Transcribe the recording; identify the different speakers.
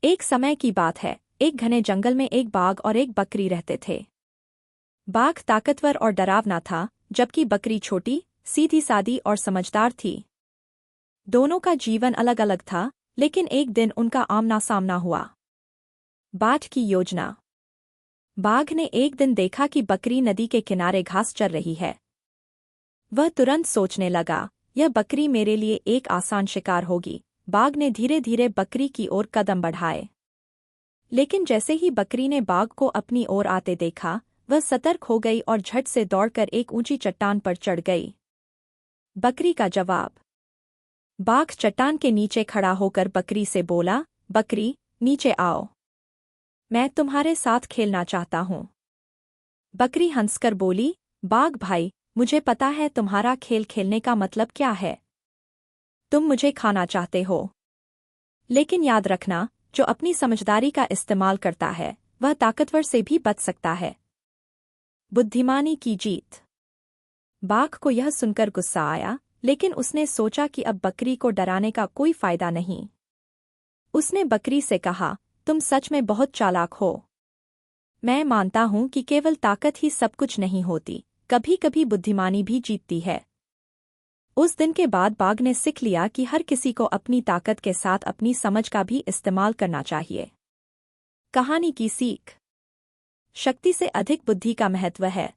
Speaker 1: एक समय की बात है, एक घने जंगल में एक बाघ और एक बकरी रहते थे। बाघ ताकतवर और डरावना था, जबकि बकरी छोटी, सीधी सादी और समझदार थी। दोनों का जीवन अलग अलग था, लेकिन एक दिन उनका आमना सामना हुआ। बाघ की योजना। बाघ ने एक दिन देखा कि बकरी नदी के किनारे घास चर रही है। वह तुरंत सोचने लगा, यह बकरी मेरे लिए एक आसान शिकार होगी। बाघ ने धीरे धीरे बकरी की ओर कदम बढ़ाए। लेकिन जैसे ही बकरी ने बाघ को अपनी ओर आते देखा, वह सतर्क हो गई और झट से दौड़कर एक ऊंची चट्टान पर चढ़ गई। बकरी का जवाब। बाघ चट्टान के नीचे खड़ा होकर बकरी से बोला, बकरी, नीचे आओ। मैं तुम्हारे साथ खेलना चाहता हूँ। बकरी हंसकर बोली, बाघ भाई, मुझे पता है तुम्हारा खेल खेलने का मतलब क्या है। तुम मुझे खाना चाहते हो। लेकिन याद रखना, जो अपनी समझदारी का इस्तेमाल करता है, वह ताकतवर से भी बच सकता है। बुद्धिमानी की जीत। बाघ को यह सुनकर गुस्सा आया, लेकिन उसने सोचा कि अब बकरी को डराने का कोई फायदा नहीं। उसने बकरी से कहा, तुम सच में बहुत चालाक हो। मैं मानता हूं कि केवल ताकत ही सब कुछ नहीं होती, कभी कभी बुद्धिमानी भी जीतती है। उस दिन के बाद बाघ ने सीख लिया कि हर किसी को अपनी ताकत के साथ अपनी समझ का भी इस्तेमाल करना चाहिए। कहानी की सीख। शक्ति से अधिक बुद्धि का महत्व है।